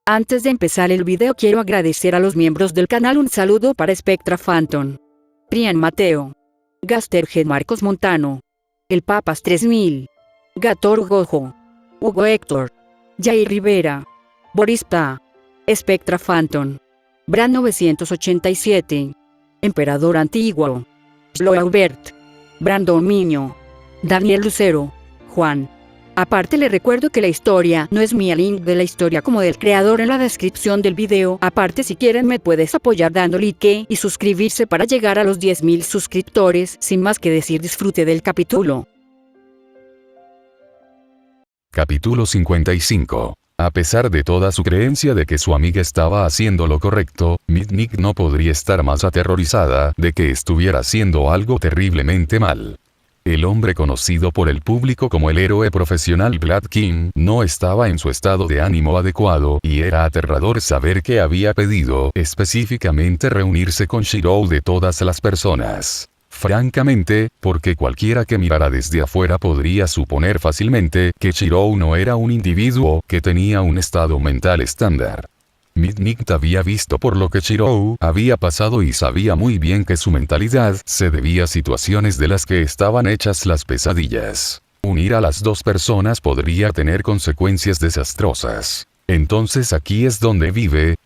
Antes de empezar el video quiero agradecer a los miembros del canal. Un saludo para Spectra Phantom, Prian Mateo, Gasterhead Marcos Montano, El Papas 3000, Gator Gojo, Hugo Héctor, Jair Rivera, Boris Ta, Spectra Phantom, Brand 987, Emperador Antiguo, Sloaubert, Brandon Miño, Daniel Lucero, Juan. Aparte le recuerdo que la historia no es mía, link de la historia como del creador en la descripción del video. Aparte, si quieren me puedes apoyar dando like y suscribirse para llegar a los 10.000 suscriptores. Sin más que decir, disfrute del capítulo. Capítulo 55. A pesar de toda su creencia de que su amiga estaba haciendo lo correcto, Midnight no podría estar más aterrorizada de que estuviera haciendo algo terriblemente mal. El hombre conocido por el público como el héroe profesional Blood King no estaba en su estado de ánimo adecuado y era aterrador saber que había pedido específicamente reunirse con Shirou de todas las personas. Francamente, porque cualquiera que mirara desde afuera podría suponer fácilmente que Shirou no era un individuo que tenía un estado mental estándar. Midnight había visto por lo que Shirou había pasado y sabía muy bien que su mentalidad se debía a situaciones de las que estaban hechas las pesadillas. Unir a las dos personas podría tener consecuencias desastrosas. ¿Entonces aquí es donde vive?,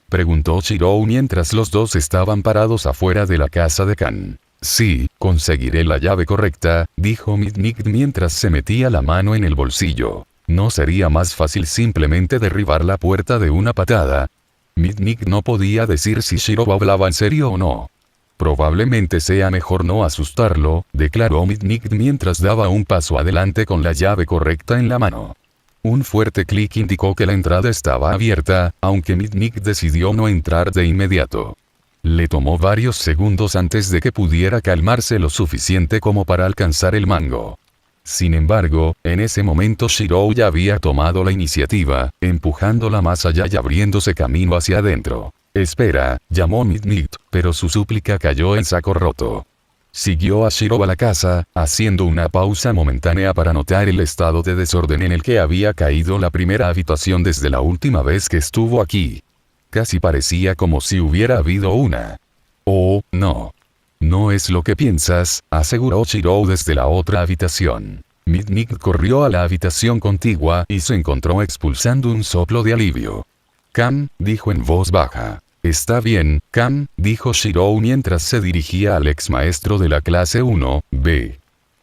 preguntó Shirou mientras los dos estaban parados afuera de la casa de Kan. Sí, conseguiré la llave correcta, dijo Midnight mientras se metía la mano en el bolsillo. ¿No sería más fácil simplemente derribar la puerta de una patada? Midnight no podía decir si Shirou hablaba en serio o no. Probablemente sea mejor no asustarlo, declaró Midnight mientras daba un paso adelante con la llave correcta en la mano. Un fuerte clic indicó que la entrada estaba abierta, aunque Midnight decidió no entrar de inmediato. Le tomó varios segundos antes de que pudiera calmarse lo suficiente como para alcanzar el mango. Sin embargo, en ese momento Shirou ya había tomado la iniciativa, empujándola más allá y abriéndose camino hacia adentro. Espera, llamó Midnight, pero su súplica cayó en saco roto. Siguió a Shirou a la casa, haciendo una pausa momentánea para notar el estado de desorden en el que había caído la primera habitación desde la última vez que estuvo aquí. Casi parecía como si hubiera habido una. Oh, no. No es lo que piensas, aseguró Shirou desde la otra habitación. Midnight corrió a la habitación contigua y se encontró expulsando un soplo de alivio. Kan, dijo en voz baja. Está bien, Kan, dijo Shirou mientras se dirigía al ex maestro de la clase 1B.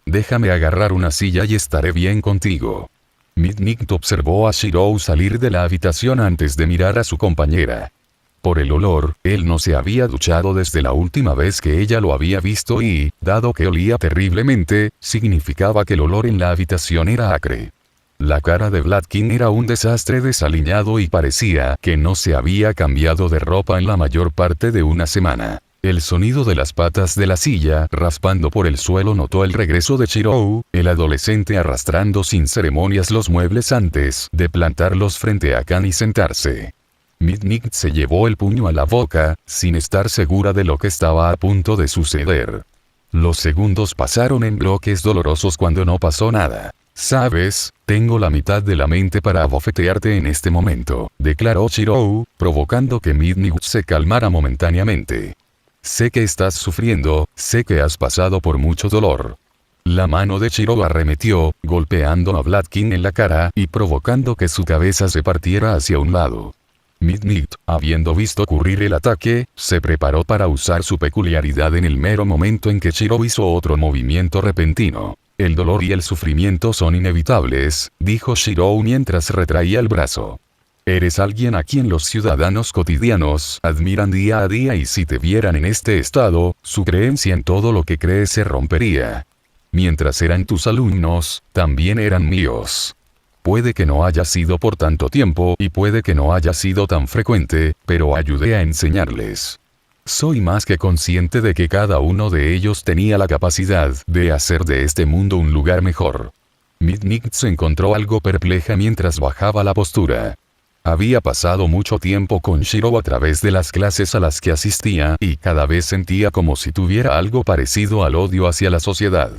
Déjame agarrar una silla y estaré bien contigo. Midnight observó a Shirou salir de la habitación antes de mirar a su compañera. Por el olor, él no se había duchado desde la última vez que ella lo había visto y, dado que olía terriblemente, significaba que el olor en la habitación era acre. La cara de Blood King era un desastre desaliñado y parecía que no se había cambiado de ropa en la mayor parte de una semana. El sonido de las patas de la silla raspando por el suelo notó el regreso de Shirou, el adolescente arrastrando sin ceremonias los muebles antes de plantarlos frente a Kan y sentarse. Midnight se llevó el puño a la boca, sin estar segura de lo que estaba a punto de suceder. Los segundos pasaron en bloques dolorosos cuando no pasó nada. Sabes, tengo la mitad de la mente para abofetearte en este momento, declaró Shirou, provocando que Midnight se calmara momentáneamente. Sé que estás sufriendo, sé que has pasado por mucho dolor. La mano de Shirou arremetió, golpeando a Blood King en la cara y provocando que su cabeza se partiera hacia un lado. Midnight, habiendo visto ocurrir el ataque, se preparó para usar su peculiaridad en el mero momento en que Shirou hizo otro movimiento repentino. El dolor y el sufrimiento son inevitables, dijo Shirou mientras retraía el brazo. Eres alguien a quien los ciudadanos cotidianos admiran día a día y si te vieran en este estado, su creencia en todo lo que crees se rompería. Mientras eran tus alumnos, también eran míos. Puede que no haya sido por tanto tiempo y puede que no haya sido tan frecuente, pero ayudé a enseñarles. Soy más que consciente de que cada uno de ellos tenía la capacidad de hacer de este mundo un lugar mejor. Midnight se encontró algo perpleja mientras bajaba la postura. Había pasado mucho tiempo con Shirou a través de las clases a las que asistía y cada vez sentía como si tuviera algo parecido al odio hacia la sociedad.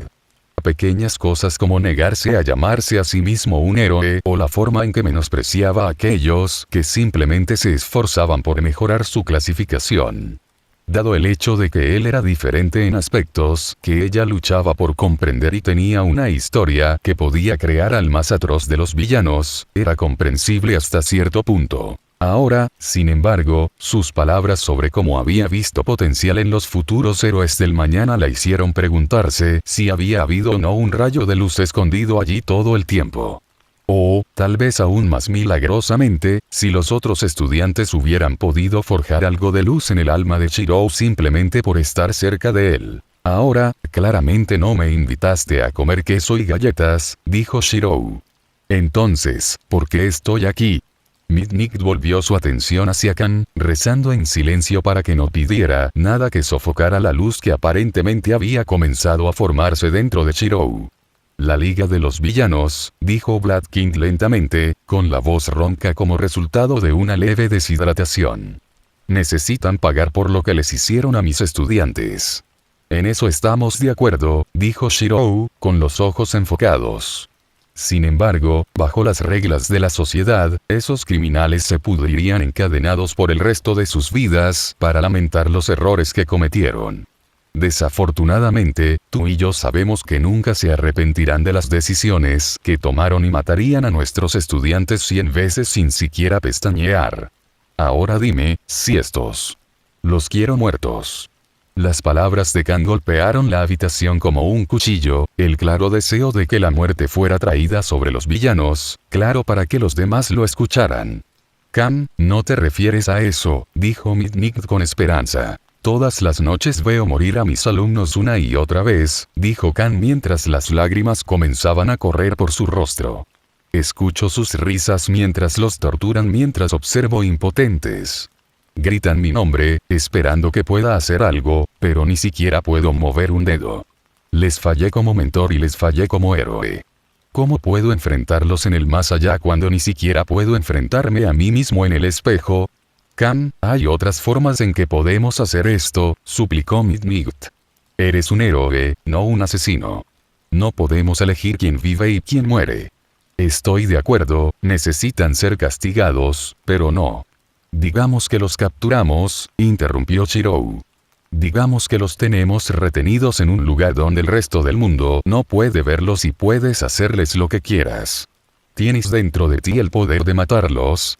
Pequeñas cosas como negarse a llamarse a sí mismo un héroe o la forma en que menospreciaba a aquellos que simplemente se esforzaban por mejorar su clasificación. Dado el hecho de que él era diferente en aspectos que ella luchaba por comprender y tenía una historia que podía crear al más atroz de los villanos, era comprensible hasta cierto punto. Ahora, sin embargo, sus palabras sobre cómo había visto potencial en los futuros héroes del mañana la hicieron preguntarse si había habido o no un rayo de luz escondido allí todo el tiempo. O, tal vez aún más milagrosamente, si los otros estudiantes hubieran podido forjar algo de luz en el alma de Shirou simplemente por estar cerca de él. Ahora, claramente no me invitaste a comer queso y galletas, dijo Shirou. Entonces, ¿por qué estoy aquí? Midnight volvió su atención hacia Kan, rezando en silencio para que no pidiera nada que sofocara la luz que aparentemente había comenzado a formarse dentro de Shirou. La Liga de los Villanos, dijo Blood King lentamente, con la voz ronca como resultado de una leve deshidratación. Necesitan pagar por lo que les hicieron a mis estudiantes. En eso estamos de acuerdo, dijo Shirou, con los ojos enfocados. Sin embargo, bajo las reglas de la sociedad, esos criminales se pudrirían encadenados por el resto de sus vidas para lamentar los errores que cometieron. Desafortunadamente, tú y yo sabemos que nunca se arrepentirán de las decisiones que tomaron y matarían a nuestros estudiantes 100 veces sin siquiera pestañear. Ahora dime, si estos los quiero muertos. Las palabras de Kan golpearon la habitación como un cuchillo, el claro deseo de que la muerte fuera traída sobre los villanos, claro para que los demás lo escucharan. Kan, no te refieres a eso, dijo Midnight con esperanza. Todas las noches veo morir a mis alumnos una y otra vez, dijo Kan mientras las lágrimas comenzaban a correr por su rostro. Escucho sus risas mientras los torturan mientras observo impotentes. Gritan mi nombre, esperando que pueda hacer algo, pero ni siquiera puedo mover un dedo. Les fallé como mentor y les fallé como héroe. ¿Cómo puedo enfrentarlos en el más allá cuando ni siquiera puedo enfrentarme a mí mismo en el espejo? Kan, hay otras formas en que podemos hacer esto, suplicó Midnight. Eres un héroe, no un asesino. No podemos elegir quién vive y quién muere. Estoy de acuerdo, necesitan ser castigados, pero no. Digamos que los capturamos, interrumpió Shirou. Digamos que los tenemos retenidos en un lugar donde el resto del mundo no puede verlos y puedes hacerles lo que quieras. ¿Tienes dentro de ti el poder de matarlos?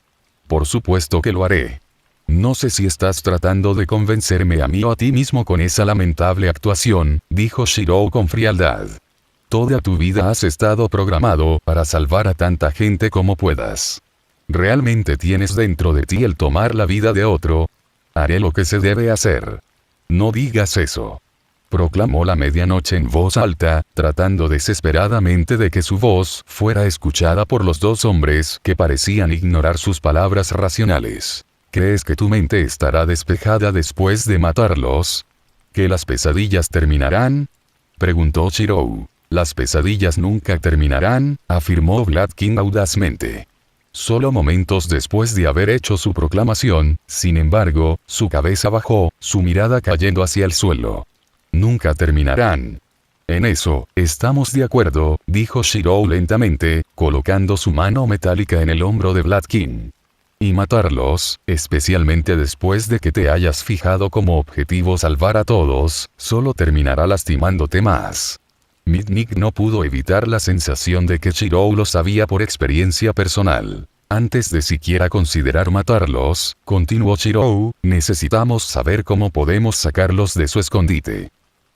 Por supuesto que lo haré. No sé si estás tratando de convencerme a mí o a ti mismo con esa lamentable actuación, dijo Shirou con frialdad. Toda tu vida has estado programado para salvar a tanta gente como puedas. ¿Realmente tienes dentro de ti el tomar la vida de otro? Haré lo que se debe hacer. No digas eso. Proclamó la medianoche en voz alta, tratando desesperadamente de que su voz fuera escuchada por los dos hombres que parecían ignorar sus palabras racionales. ¿Crees que tu mente estará despejada después de matarlos? ¿Que las pesadillas terminarán? Preguntó Shirou. Las pesadillas nunca terminarán, afirmó Blood King audazmente. Solo momentos después de haber hecho su proclamación, sin embargo, su cabeza bajó, su mirada cayendo hacia el suelo. Nunca terminarán. En eso, estamos de acuerdo, dijo Shirou lentamente, colocando su mano metálica en el hombro de Blood King. Y matarlos, especialmente después de que te hayas fijado como objetivo salvar a todos, solo terminará lastimándote más. Midnight no pudo evitar la sensación de que Shirou lo sabía por experiencia personal. Antes de siquiera considerar matarlos, continuó Shirou, necesitamos saber cómo podemos sacarlos de su escondite.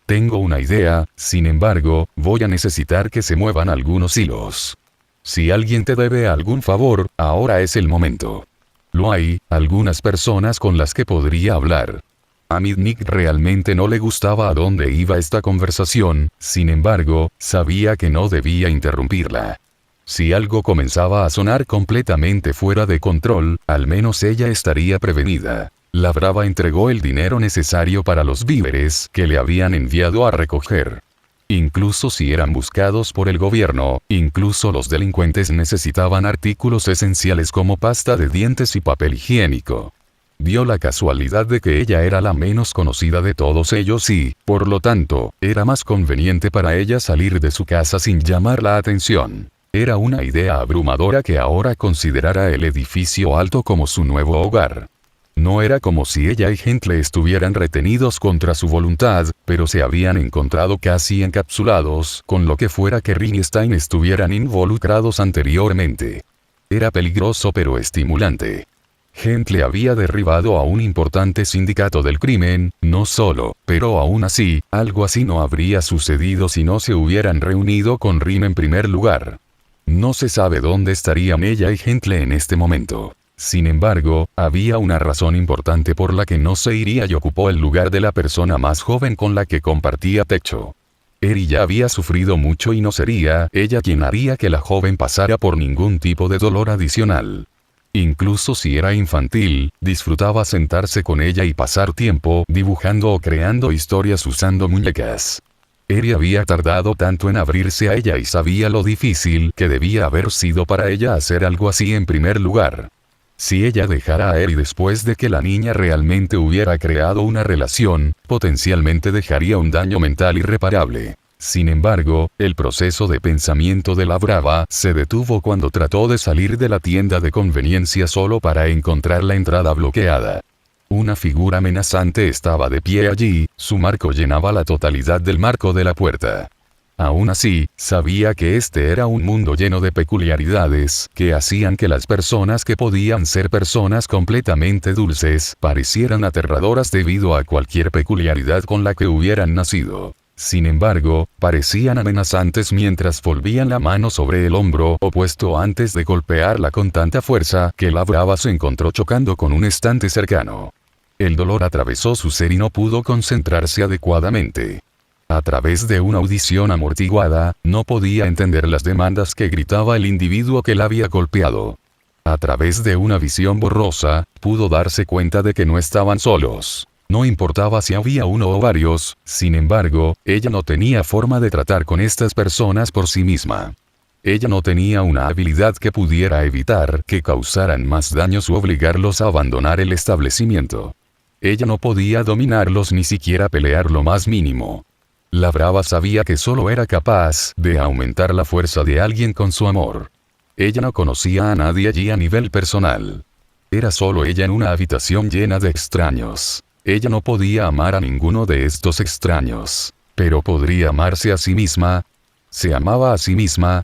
Tengo una idea, sin embargo, voy a necesitar que se muevan algunos hilos. Si alguien te debe algún favor, ahora es el momento. Lo hay, algunas personas con las que podría hablar. A Midnight realmente no le gustaba a dónde iba esta conversación, sin embargo, sabía que no debía interrumpirla. Si algo comenzaba a sonar completamente fuera de control, al menos ella estaría prevenida. La Brava entregó el dinero necesario para los víveres que le habían enviado a recoger. Incluso si eran buscados por el gobierno, incluso los delincuentes necesitaban artículos esenciales como pasta de dientes y papel higiénico. Dio la casualidad de que ella era la menos conocida de todos ellos y, por lo tanto, era más conveniente para ella salir de su casa sin llamar la atención. Era una idea abrumadora que ahora considerara el edificio alto como su nuevo hogar. No era como si ella y Gentle estuvieran retenidos contra su voluntad, pero se habían encontrado casi encapsulados con lo que fuera que Ring y Stein estuvieran involucrados anteriormente. Era peligroso pero estimulante. Gentle había derribado a un importante sindicato del crimen, no solo, pero aún así, algo así no habría sucedido si no se hubieran reunido con Ring en primer lugar. No se sabe dónde estarían ella y Gentle en este momento. Sin embargo, había una razón importante por la que no se iría y ocupó el lugar de la persona más joven con la que compartía techo. Eri ya había sufrido mucho y no sería ella quien haría que la joven pasara por ningún tipo de dolor adicional. Incluso si era infantil, disfrutaba sentarse con ella y pasar tiempo dibujando o creando historias usando muñecas. Eri había tardado tanto en abrirse a ella y sabía lo difícil que debía haber sido para ella hacer algo así en primer lugar. Si ella dejara a Eri después de que la niña realmente hubiera creado una relación, potencialmente dejaría un daño mental irreparable. Sin embargo, el proceso de pensamiento de la brava se detuvo cuando trató de salir de la tienda de conveniencia solo para encontrar la entrada bloqueada. Una figura amenazante estaba de pie allí, su marco llenaba la totalidad del marco de la puerta. Aún así, sabía que este era un mundo lleno de peculiaridades que hacían que las personas que podían ser personas completamente dulces parecieran aterradoras debido a cualquier peculiaridad con la que hubieran nacido. Sin embargo, parecían amenazantes mientras volvían la mano sobre el hombro opuesto antes de golpearla con tanta fuerza que la brava se encontró chocando con un estante cercano. El dolor atravesó su ser y no pudo concentrarse adecuadamente. A través de una audición amortiguada, no podía entender las demandas que gritaba el individuo que la había golpeado. A través de una visión borrosa, pudo darse cuenta de que no estaban solos. No importaba si había uno o varios, sin embargo, ella no tenía forma de tratar con estas personas por sí misma. Ella no tenía una habilidad que pudiera evitar que causaran más daños u obligarlos a abandonar el establecimiento. Ella no podía dominarlos ni siquiera pelear lo más mínimo. La brava sabía que solo era capaz de aumentar la fuerza de alguien con su amor. Ella no conocía a nadie allí a nivel personal. Era solo ella en una habitación llena de extraños. Ella no podía amar a ninguno de estos extraños. Pero podría amarse a sí misma. ¿Se amaba a sí misma?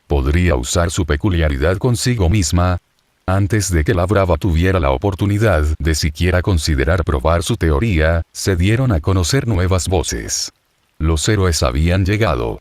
¿Podría usar su peculiaridad consigo misma? Antes de que la brava tuviera la oportunidad de siquiera considerar probar su teoría, se dieron a conocer nuevas voces. Los héroes habían llegado.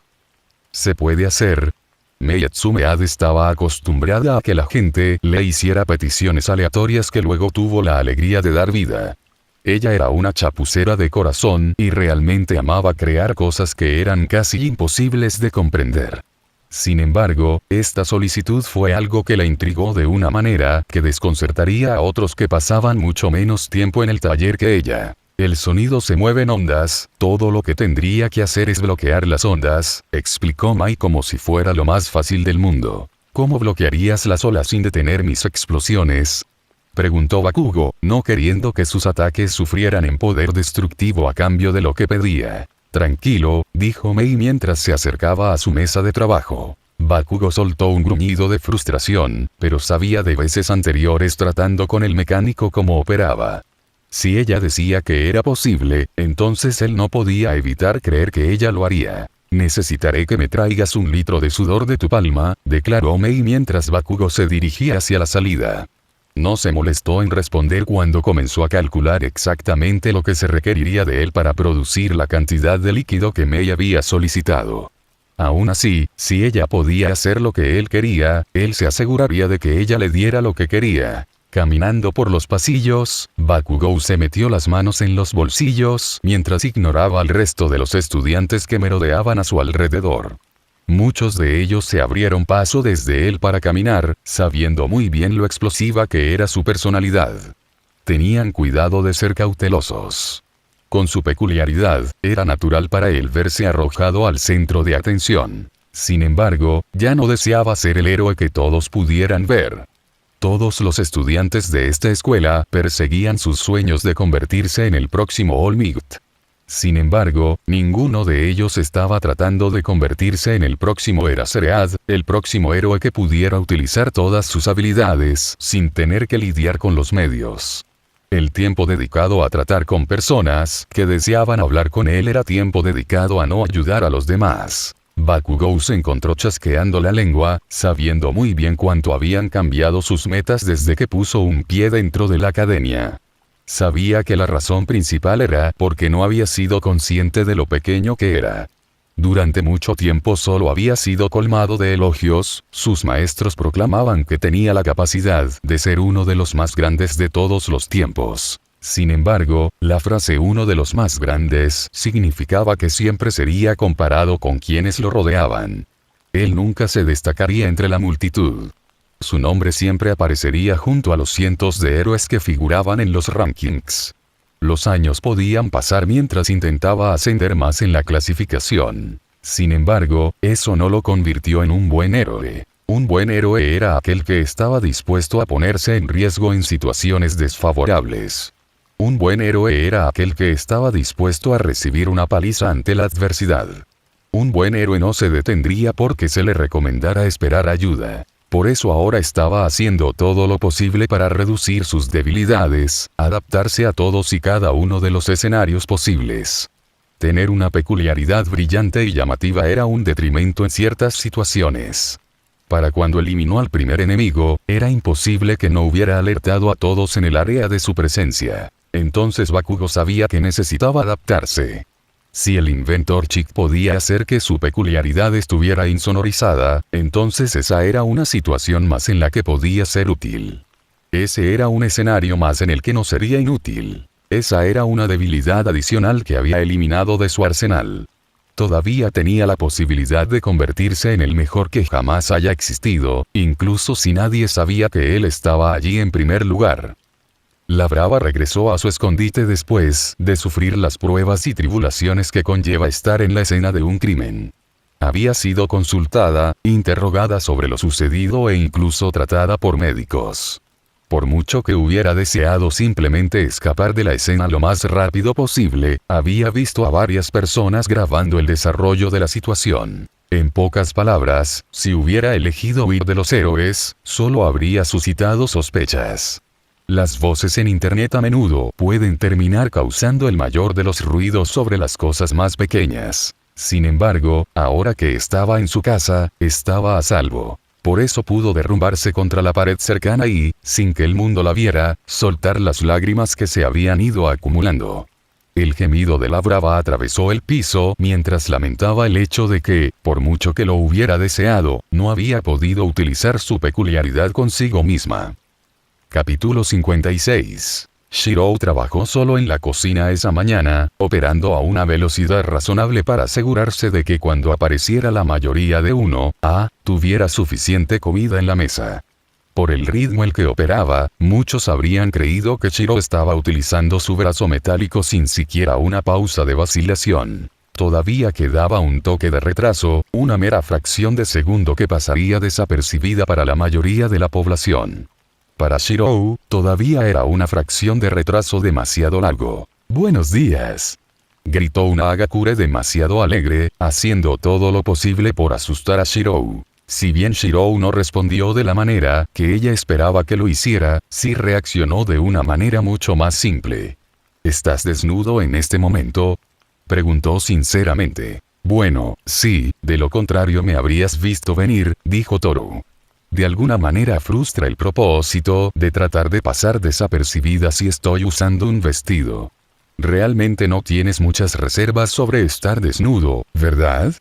¿Se puede hacer? Mei Tsumeade estaba acostumbrada a que la gente le hiciera peticiones aleatorias que luego tuvo la alegría de dar vida. Ella era una chapucera de corazón y realmente amaba crear cosas que eran casi imposibles de comprender. Sin embargo, esta solicitud fue algo que la intrigó de una manera que desconcertaría a otros que pasaban mucho menos tiempo en el taller que ella. El sonido se mueve en ondas, todo lo que tendría que hacer es bloquear las ondas, explicó Mai como si fuera lo más fácil del mundo. ¿Cómo bloquearías las olas sin detener mis explosiones? Preguntó Bakugo, no queriendo que sus ataques sufrieran en poder destructivo a cambio de lo que pedía. Tranquilo, dijo Mei mientras se acercaba a su mesa de trabajo. Bakugo soltó un gruñido de frustración, pero sabía de veces anteriores tratando con el mecánico cómo operaba. Si ella decía que era posible, entonces él no podía evitar creer que ella lo haría. Necesitaré que me traigas 1 litro de sudor de tu palma, declaró Mei mientras Bakugo se dirigía hacia la salida. No se molestó en responder cuando comenzó a calcular exactamente lo que se requeriría de él para producir la cantidad de líquido que Mei había solicitado. Aún así, si ella podía hacer lo que él quería, él se aseguraría de que ella le diera lo que quería. Caminando por los pasillos, Bakugou se metió las manos en los bolsillos mientras ignoraba al resto de los estudiantes que merodeaban a su alrededor. Muchos de ellos se abrieron paso desde él para caminar, sabiendo muy bien lo explosiva que era su personalidad. Tenían cuidado de ser cautelosos. Con su peculiaridad, era natural para él verse arrojado al centro de atención. Sin embargo, ya no deseaba ser el héroe que todos pudieran ver. Todos los estudiantes de esta escuela perseguían sus sueños de convertirse en el próximo All Might. Sin embargo, ninguno de ellos estaba tratando de convertirse en el próximo Eraserhead, el próximo héroe que pudiera utilizar todas sus habilidades sin tener que lidiar con los medios. El tiempo dedicado a tratar con personas que deseaban hablar con él era tiempo dedicado a no ayudar a los demás. Bakugou se encontró chasqueando la lengua, sabiendo muy bien cuánto habían cambiado sus metas desde que puso un pie dentro de la academia. Sabía que la razón principal era porque no había sido consciente de lo pequeño que era. Durante mucho tiempo solo había sido colmado de elogios, sus maestros proclamaban que tenía la capacidad de ser uno de los más grandes de todos los tiempos. Sin embargo, la frase uno de los más grandes significaba que siempre sería comparado con quienes lo rodeaban. Él nunca se destacaría entre la multitud. Su nombre siempre aparecería junto a los cientos de héroes que figuraban en los rankings. Los años podían pasar mientras intentaba ascender más en la clasificación. Sin embargo, eso no lo convirtió en un buen héroe. Un buen héroe era aquel que estaba dispuesto a ponerse en riesgo en situaciones desfavorables. Un buen héroe era aquel que estaba dispuesto a recibir una paliza ante la adversidad. Un buen héroe no se detendría porque se le recomendara esperar ayuda. Por eso ahora estaba haciendo todo lo posible para reducir sus debilidades, adaptarse a todos y cada uno de los escenarios posibles. Tener una peculiaridad brillante y llamativa era un detrimento en ciertas situaciones. Para cuando eliminó al primer enemigo, era imposible que no hubiera alertado a todos en el área de su presencia. Entonces Bakugo sabía que necesitaba adaptarse. Si el Inventor Chick podía hacer que su peculiaridad estuviera insonorizada, entonces esa era una situación más en la que podía ser útil. Ese era un escenario más en el que no sería inútil. Esa era una debilidad adicional que había eliminado de su arsenal. Todavía tenía la posibilidad de convertirse en el mejor que jamás haya existido, incluso si nadie sabía que él estaba allí en primer lugar. La brava regresó a su escondite después de sufrir las pruebas y tribulaciones que conlleva estar en la escena de un crimen. Había sido consultada, interrogada sobre lo sucedido e incluso tratada por médicos. Por mucho que hubiera deseado simplemente escapar de la escena lo más rápido posible, había visto a varias personas grabando el desarrollo de la situación. En pocas palabras, si hubiera elegido huir de los héroes, solo habría suscitado sospechas. Las voces en Internet a menudo pueden terminar causando el mayor de los ruidos sobre las cosas más pequeñas. Sin embargo, ahora que estaba en su casa, estaba a salvo. Por eso pudo derrumbarse contra la pared cercana y, sin que el mundo la viera, soltar las lágrimas que se habían ido acumulando. El gemido de la brava atravesó el piso mientras lamentaba el hecho de que, por mucho que lo hubiera deseado, no había podido utilizar su peculiaridad consigo misma. Capítulo 56. Shirou trabajó solo en la cocina esa mañana, operando a una velocidad razonable para asegurarse de que cuando apareciera la mayoría de tuviera suficiente comida en la mesa. Por el ritmo en que operaba, muchos habrían creído que Shirou estaba utilizando su brazo metálico sin siquiera una pausa de vacilación. Todavía quedaba un toque de retraso, una mera fracción de segundo que pasaría desapercibida para la mayoría de la población. Para Shirou, todavía era una fracción de retraso demasiado largo. «¡Buenos días!», gritó una Hagakure demasiado alegre, haciendo todo lo posible por asustar a Shirou. Si bien Shirou no respondió de la manera que ella esperaba que lo hiciera, sí reaccionó de una manera mucho más simple. «¿Estás desnudo en este momento?», preguntó sinceramente. «Bueno, sí, de lo contrario me habrías visto venir», dijo Toru. De alguna manera frustra el propósito de tratar de pasar desapercibida si estoy usando un vestido. Realmente no tienes muchas reservas sobre estar desnudo, ¿verdad?,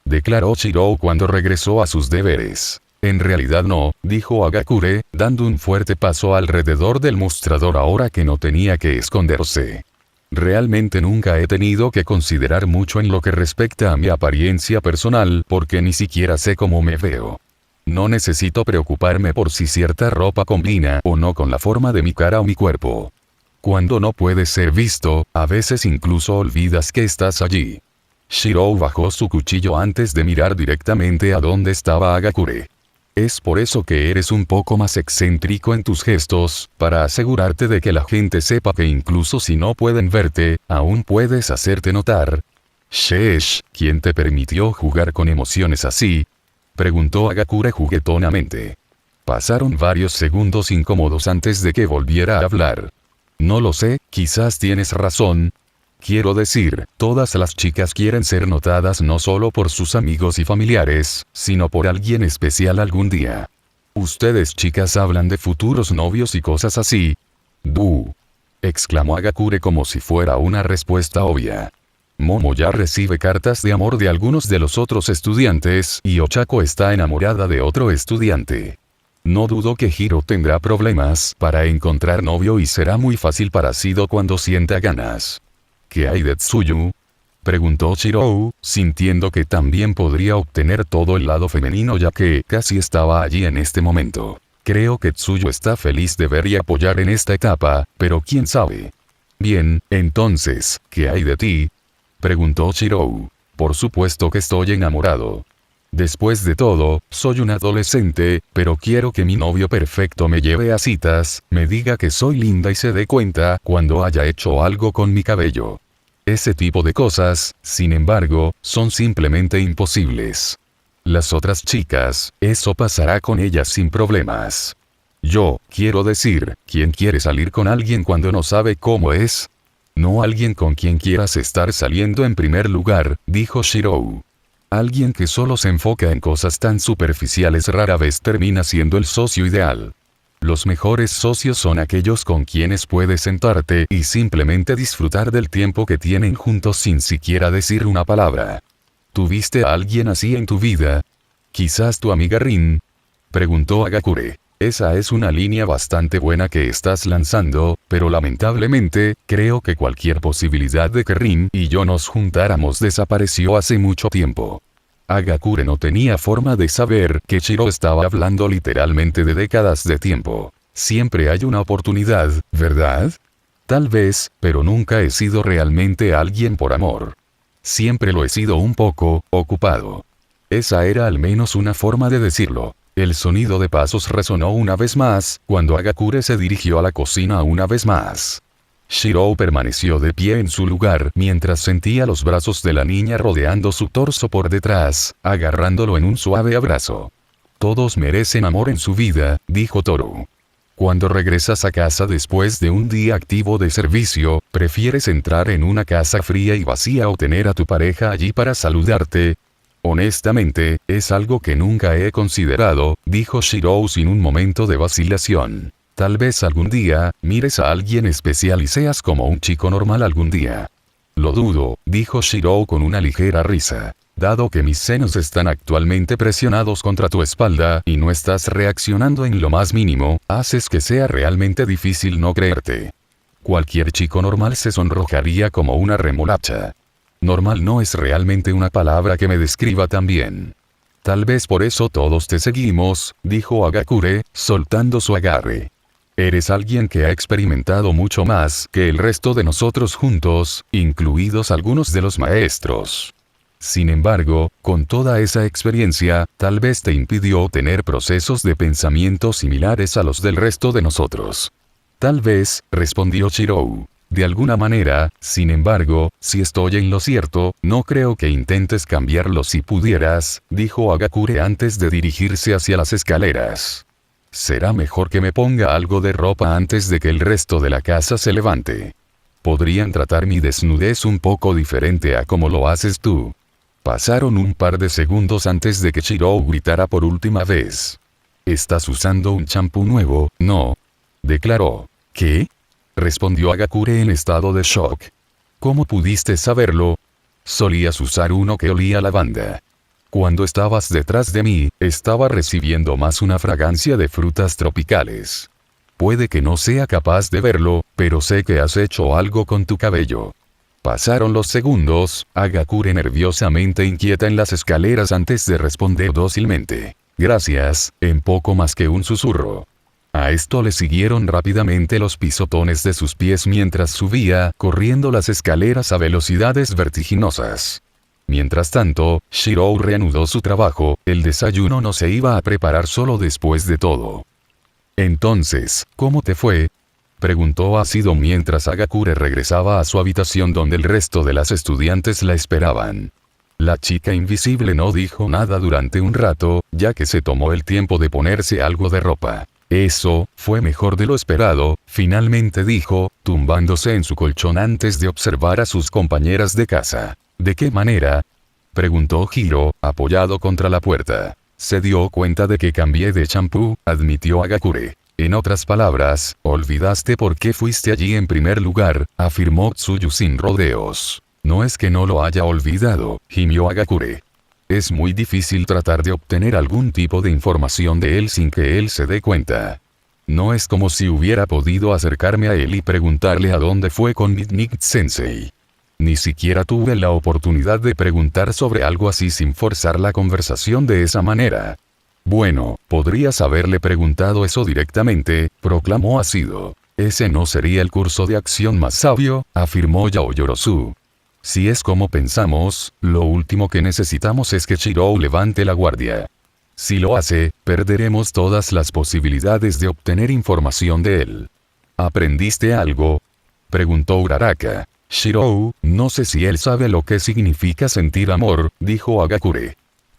declaró Shirou cuando regresó a sus deberes. En realidad no, dijo Hagakure, dando un fuerte paso alrededor del mostrador ahora que no tenía que esconderse. Realmente nunca he tenido que considerar mucho en lo que respecta a mi apariencia personal porque ni siquiera sé cómo me veo. No necesito preocuparme por si cierta ropa combina o no con la forma de mi cara o mi cuerpo. Cuando no puedes ser visto, a veces incluso olvidas que estás allí. Shirou bajó su cuchillo antes de mirar directamente a donde estaba Hagakure. Es por eso que eres un poco más excéntrico en tus gestos, para asegurarte de que la gente sepa que incluso si no pueden verte, aún puedes hacerte notar. Sheesh, ¿quién te permitió jugar con emociones así? Preguntó Hagakure juguetonamente. Pasaron varios segundos incómodos antes de que volviera a hablar. No lo sé, quizás tienes razón. Quiero decir, todas las chicas quieren ser notadas no solo por sus amigos y familiares, sino por alguien especial algún día. Ustedes chicas hablan de futuros novios y cosas así. ¡Buh! Exclamó Hagakure como si fuera una respuesta obvia. Momo ya recibe cartas de amor de algunos de los otros estudiantes y Ochako está enamorada de otro estudiante. No dudo que Hiro tendrá problemas para encontrar novio y será muy fácil para Shido cuando sienta ganas. ¿Qué hay de Tsuyu? Preguntó Shirou, sintiendo que también podría obtener todo el lado femenino ya que casi estaba allí en este momento. Creo que Tsuyu está feliz de ver y apoyar en esta etapa, pero quién sabe. Bien, entonces, ¿qué hay de ti? Preguntó Shirou. Por supuesto que estoy enamorado. Después de todo, soy un adolescente, pero quiero que mi novio perfecto me lleve a citas, me diga que soy linda y se dé cuenta cuando haya hecho algo con mi cabello. Ese tipo de cosas, sin embargo, son simplemente imposibles. Las otras chicas, eso pasará con ellas sin problemas. Yo, quiero decir, ¿quién quiere salir con alguien cuando no sabe cómo es? No alguien con quien quieras estar saliendo en primer lugar, dijo Shirou. Alguien que solo se enfoca en cosas tan superficiales rara vez termina siendo el socio ideal. Los mejores socios son aquellos con quienes puedes sentarte y simplemente disfrutar del tiempo que tienen juntos sin siquiera decir una palabra. ¿Tuviste a alguien así en tu vida? ¿Quizás tu amiga Rin? Preguntó Hagakure. Esa es una línea bastante buena que estás lanzando, pero lamentablemente, creo que cualquier posibilidad de que Rin y yo nos juntáramos desapareció hace mucho tiempo. Hagakure no tenía forma de saber que Shiro estaba hablando literalmente de décadas de tiempo. Siempre hay una oportunidad, ¿verdad? Tal vez, pero nunca he sido realmente alguien por amor. Siempre lo he sido un poco, ocupado. Esa era al menos una forma de decirlo. El sonido de pasos resonó una vez más, cuando Hagakure se dirigió a la cocina una vez más. Shirou permaneció de pie en su lugar mientras sentía los brazos de la niña rodeando su torso por detrás, agarrándolo en un suave abrazo. Todos merecen amor en su vida, dijo Toru. Cuando regresas a casa después de un día activo de servicio, ¿prefieres entrar en una casa fría y vacía o tener a tu pareja allí para saludarte? Honestamente, es algo que nunca he considerado, dijo Shirou sin un momento de vacilación. Tal vez algún día, mires a alguien especial y seas como un chico normal algún día. Lo dudo, dijo Shirou con una ligera risa. Dado que mis senos están actualmente presionados contra tu espalda y no estás reaccionando en lo más mínimo, haces que sea realmente difícil no creerte. Cualquier chico normal se sonrojaría como una remolacha. Normal no es realmente una palabra que me describa tan bien. Tal vez por eso todos te seguimos, dijo Hagakure, soltando su agarre. Eres alguien que ha experimentado mucho más que el resto de nosotros juntos, incluidos algunos de los maestros. Sin embargo, con toda esa experiencia, tal vez te impidió tener procesos de pensamiento similares a los del resto de nosotros. Tal vez, respondió Shirou. De alguna manera, sin embargo, si estoy en lo cierto, no creo que intentes cambiarlo si pudieras, dijo Hagakure antes de dirigirse hacia las escaleras. Será mejor que me ponga algo de ropa antes de que el resto de la casa se levante. Podrían tratar mi desnudez un poco diferente a como lo haces tú. Pasaron un par de segundos antes de que Shirou gritara por última vez. ¿Estás usando un champú nuevo? No. Declaró. ¿Qué? Respondió Hagakure en estado de shock. ¿Cómo pudiste saberlo? Solías usar uno que olía a lavanda. Cuando estabas detrás de mí, estaba recibiendo más una fragancia de frutas tropicales. Puede que no sea capaz de verlo, pero sé que has hecho algo con tu cabello. Pasaron los segundos, Hagakure nerviosamente inquieta en las escaleras antes de responder dócilmente. Gracias, en poco más que un susurro. A esto le siguieron rápidamente los pisotones de sus pies mientras subía, corriendo las escaleras a velocidades vertiginosas. Mientras tanto, Shirou reanudó su trabajo, el desayuno no se iba a preparar solo después de todo. Entonces, ¿cómo te fue?, preguntó Asido mientras Hagakure regresaba a su habitación donde el resto de las estudiantes la esperaban. La chica invisible no dijo nada durante un rato, ya que se tomó el tiempo de ponerse algo de ropa. Eso, fue mejor de lo esperado, finalmente dijo, tumbándose en su colchón antes de observar a sus compañeras de casa. ¿De qué manera?, preguntó Hiro, apoyado contra la puerta. Se dio cuenta de que cambié de champú, admitió Hagakure. En otras palabras, olvidaste por qué fuiste allí en primer lugar, afirmó Tsuyu sin rodeos. No es que no lo haya olvidado, gimió Hagakure. Es muy difícil tratar de obtener algún tipo de información de él sin que él se dé cuenta. No es como si hubiera podido acercarme a él y preguntarle a dónde fue con Midnight-sensei. Ni siquiera tuve la oportunidad de preguntar sobre algo así sin forzar la conversación de esa manera. Bueno, podrías haberle preguntado eso directamente, proclamó Asido. Ese no sería el curso de acción más sabio, afirmó Yaoyorozu. Si es como pensamos, lo último que necesitamos es que Shirou levante la guardia. Si lo hace, perderemos todas las posibilidades de obtener información de él. ¿Aprendiste algo?, preguntó Uraraka. Shirou, no sé si él sabe lo que significa sentir amor, dijo Hagakure.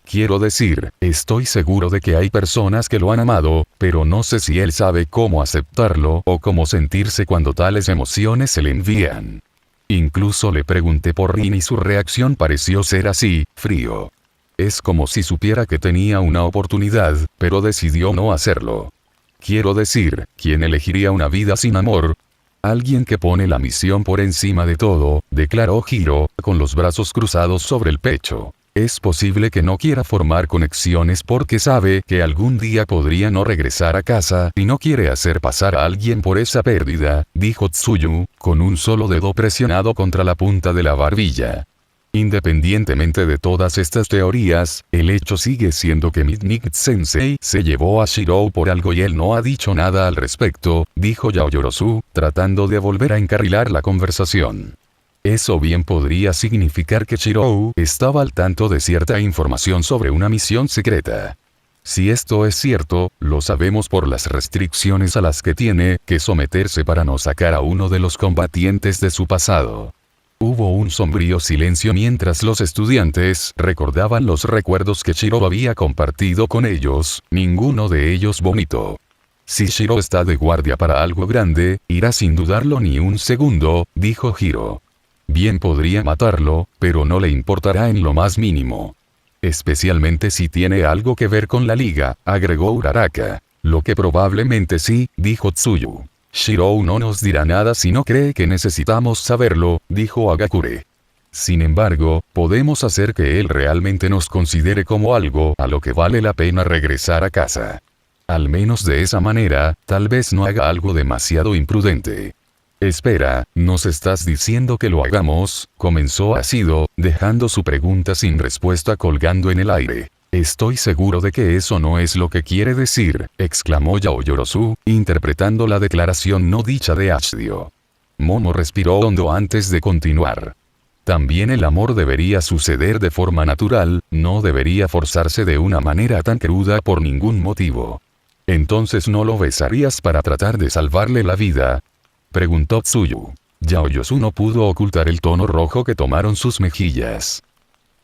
Quiero decir, estoy seguro de que hay personas que lo han amado, pero no sé si él sabe cómo aceptarlo o cómo sentirse cuando tales emociones se le envían. Incluso le pregunté por Rin y su reacción pareció ser así, frío. Es como si supiera que tenía una oportunidad, pero decidió no hacerlo. Quiero decir, ¿quién elegiría una vida sin amor? Alguien que pone la misión por encima de todo, declaró Hiro, con los brazos cruzados sobre el pecho. Es posible que no quiera formar conexiones porque sabe que algún día podría no regresar a casa y no quiere hacer pasar a alguien por esa pérdida, dijo Tsuyu, con un solo dedo presionado contra la punta de la barbilla. Independientemente de todas estas teorías, el hecho sigue siendo que Midnight-sensei se llevó a Shirou por algo y él no ha dicho nada al respecto, dijo Yaoyorozu, tratando de volver a encarrilar la conversación. Eso bien podría significar que Shirou estaba al tanto de cierta información sobre una misión secreta. Si esto es cierto, lo sabemos por las restricciones a las que tiene que someterse para no sacar a uno de los combatientes de su pasado. Hubo un sombrío silencio mientras los estudiantes recordaban los recuerdos que Shirou había compartido con ellos, ninguno de ellos vomitó. Si Shirou está de guardia para algo grande, irá sin dudarlo ni un segundo, dijo Hiro. Bien podría matarlo, pero no le importará en lo más mínimo. Especialmente si tiene algo que ver con la liga, agregó Uraraka. Lo que probablemente sí, dijo Tsuyu. Shirou no nos dirá nada si no cree que necesitamos saberlo, dijo Hagakure. Sin embargo, podemos hacer que él realmente nos considere como algo a lo que vale la pena regresar a casa. Al menos de esa manera, tal vez no haga algo demasiado imprudente. Espera, ¿nos estás diciendo que lo hagamos?, comenzó Asido, dejando su pregunta sin respuesta colgando en el aire. Estoy seguro de que eso no es lo que quiere decir, exclamó Yaoyorozu, interpretando la declaración no dicha de Ashdio. Momo respiró hondo antes de continuar. También el amor debería suceder de forma natural, no debería forzarse de una manera tan cruda por ningún motivo. ¿Entonces no lo besarías para tratar de salvarle la vida?, preguntó Tsuyu. Yaoyorozu no pudo ocultar el tono rojo que tomaron sus mejillas.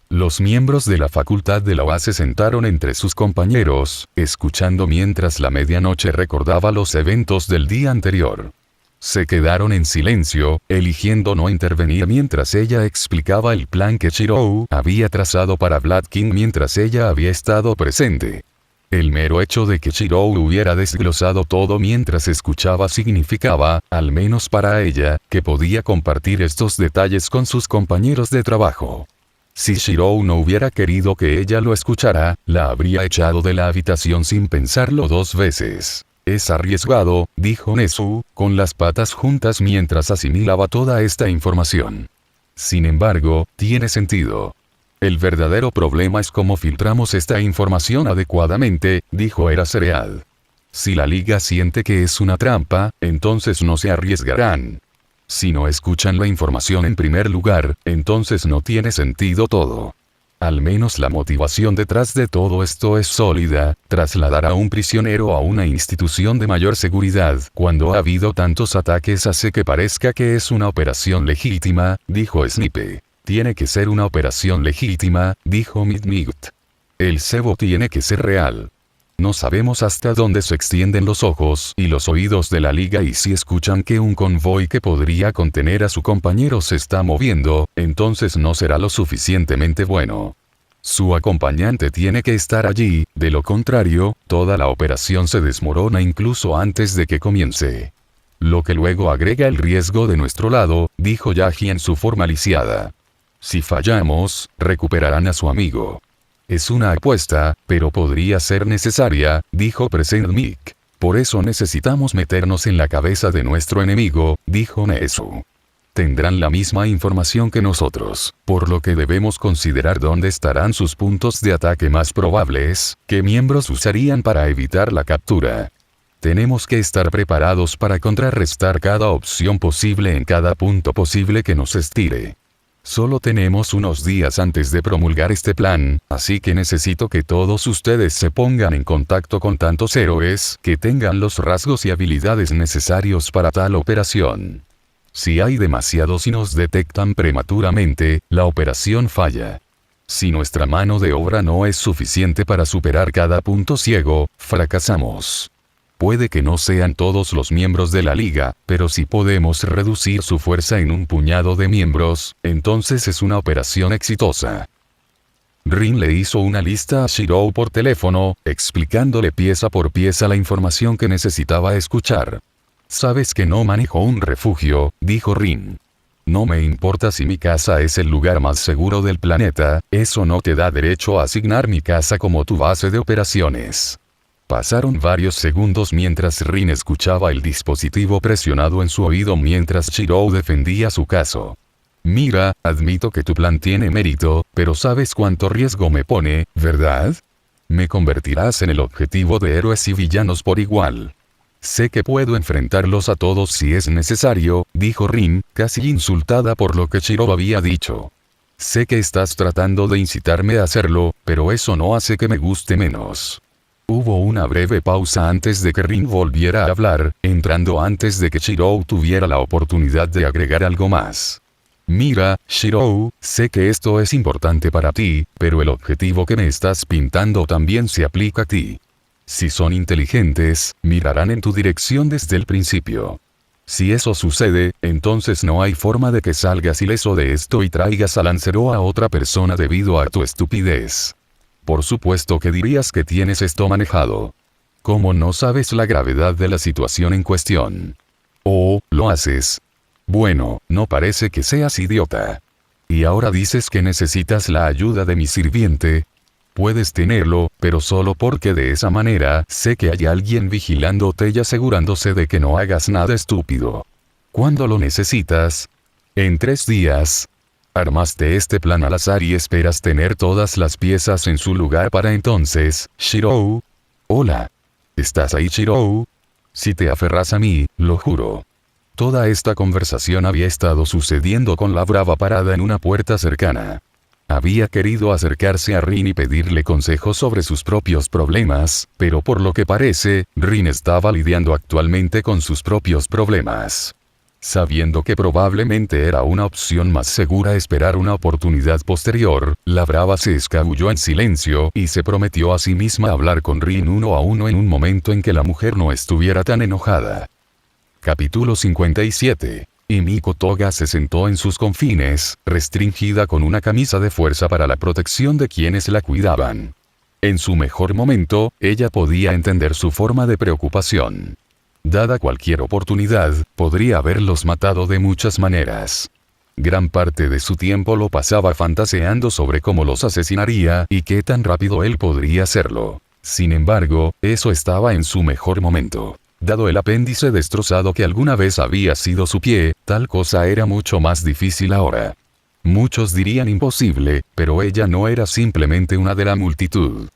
Los miembros de la facultad de la UA se sentaron entre sus compañeros, escuchando mientras la medianoche recordaba los eventos del día anterior. Se quedaron en silencio, eligiendo no intervenir mientras ella explicaba el plan que Shirou había trazado para Blood King mientras ella había estado presente. El mero hecho de que Shirou hubiera desglosado todo mientras escuchaba significaba, al menos para ella, que podía compartir estos detalles con sus compañeros de trabajo. Si Shirou no hubiera querido que ella lo escuchara, la habría echado de la habitación sin pensarlo dos veces. Es arriesgado, dijo Nezu, con las patas juntas mientras asimilaba toda esta información. Sin embargo, tiene sentido. El verdadero problema es cómo filtramos esta información adecuadamente, dijo Erasereal. Si la liga siente que es una trampa, entonces no se arriesgarán. Si no escuchan la información en primer lugar, entonces no tiene sentido todo. Al menos la motivación detrás de todo esto es sólida: trasladar a un prisionero a una institución de mayor seguridad cuando ha habido tantos ataques hace que parezca que es una operación legítima, dijo Snipe. Tiene que ser una operación legítima, dijo Midnight. El cebo tiene que ser real. No sabemos hasta dónde se extienden los ojos y los oídos de la Liga, y si escuchan que un convoy que podría contener a su compañero se está moviendo, entonces no será lo suficientemente bueno. Su acompañante tiene que estar allí, de lo contrario, toda la operación se desmorona incluso antes de que comience. Lo que luego agrega el riesgo de nuestro lado, dijo Yaji en su forma lisiada. Si fallamos, recuperarán a su amigo. Es una apuesta, pero podría ser necesaria, dijo Present Mick. Por eso necesitamos meternos en la cabeza de nuestro enemigo, dijo Nezu. Tendrán la misma información que nosotros, por lo que debemos considerar dónde estarán sus puntos de ataque más probables, qué miembros usarían para evitar la captura. Tenemos que estar preparados para contrarrestar cada opción posible en cada punto posible que nos estire. Solo tenemos unos días antes de promulgar este plan, así que necesito que todos ustedes se pongan en contacto con tantos héroes que tengan los rasgos y habilidades necesarios para tal operación. Si hay demasiados y nos detectan prematuramente, la operación falla. Si nuestra mano de obra no es suficiente para superar cada punto ciego, fracasamos. Puede que no sean todos los miembros de la Liga, pero si podemos reducir su fuerza en un puñado de miembros, entonces es una operación exitosa. Rin le hizo una lista a Shirou por teléfono, explicándole pieza por pieza la información que necesitaba escuchar. «Sabes que no manejo un refugio», dijo Rin. «No me importa si mi casa es el lugar más seguro del planeta, eso no te da derecho a asignar mi casa como tu base de operaciones». Pasaron varios segundos mientras Rin escuchaba el dispositivo presionado en su oído mientras Shirou defendía su caso. «Mira, admito que tu plan tiene mérito, pero sabes cuánto riesgo me pone, ¿verdad? Me convertirás en el objetivo de héroes y villanos por igual. Sé que puedo enfrentarlos a todos si es necesario», dijo Rin, casi insultada por lo que Shirou había dicho. «Sé que estás tratando de incitarme a hacerlo, pero eso no hace que me guste menos». Hubo una breve pausa antes de que Rin volviera a hablar, entrando antes de que Shirou tuviera la oportunidad de agregar algo más. «Mira, Shirou, sé que esto es importante para ti, pero el objetivo que me estás pintando también se aplica a ti. Si son inteligentes, mirarán en tu dirección desde el principio. Si eso sucede, entonces no hay forma de que salgas ileso de esto y traigas a Lanceró a otra persona debido a tu estupidez. Por supuesto que dirías que tienes esto manejado. ¿Cómo no sabes la gravedad de la situación en cuestión? ¿O lo haces? Bueno, no parece que seas idiota. Y ahora dices que necesitas la ayuda de mi sirviente. Puedes tenerlo, pero solo porque de esa manera sé que hay alguien vigilándote y asegurándose de que no hagas nada estúpido. ¿Cuándo lo necesitas? En 3 días. Armaste este plan al azar y esperas tener todas las piezas en su lugar para entonces, Shirou. Hola. ¿Estás ahí, Shirou? Si te aferras a mí, lo juro. Toda esta conversación había estado sucediendo con la brava parada en una puerta cercana. Había querido acercarse a Rin y pedirle consejos sobre sus propios problemas, pero por lo que parece, Rin estaba lidiando actualmente con sus propios problemas. Sabiendo que probablemente era una opción más segura esperar una oportunidad posterior, la brava se escabulló en silencio y se prometió a sí misma hablar con Rin uno a uno en un momento en que la mujer no estuviera tan enojada. Capítulo 57. Y Miko Toga se sentó en sus confines, restringida con una camisa de fuerza para la protección de quienes la cuidaban. En su mejor momento, ella podía entender su forma de preocupación. Dada cualquier oportunidad, podría haberlos matado de muchas maneras. Gran parte de su tiempo lo pasaba fantaseando sobre cómo los asesinaría y qué tan rápido él podría hacerlo. Sin embargo, eso estaba en su mejor momento. Dado el apéndice destrozado que alguna vez había sido su pie, tal cosa era mucho más difícil ahora. Muchos dirían imposible, pero ella no era simplemente una de la multitud.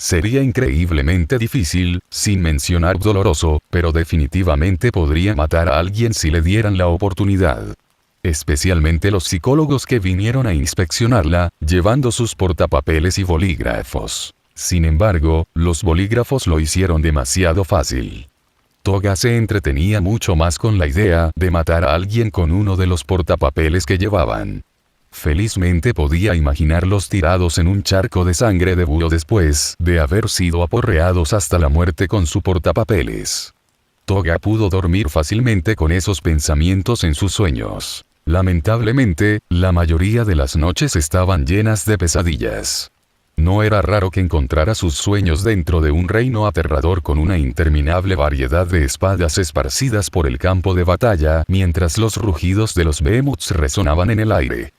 Sería increíblemente difícil, sin mencionar doloroso, pero definitivamente podría matar a alguien si le dieran la oportunidad. Especialmente los psicólogos que vinieron a inspeccionarla, llevando sus portapapeles y bolígrafos. Sin embargo, los bolígrafos lo hicieron demasiado fácil. Toga se entretenía mucho más con la idea de matar a alguien con uno de los portapapeles que llevaban. Felizmente podía imaginarlos tirados en un charco de sangre de búho después de haber sido aporreados hasta la muerte con su portapapeles. Toga pudo dormir fácilmente con esos pensamientos en sus sueños. Lamentablemente, la mayoría de las noches estaban llenas de pesadillas. No era raro que encontrara sus sueños dentro de un reino aterrador con una interminable variedad de espadas esparcidas por el campo de batalla, mientras los rugidos de los behemoths resonaban en el aire.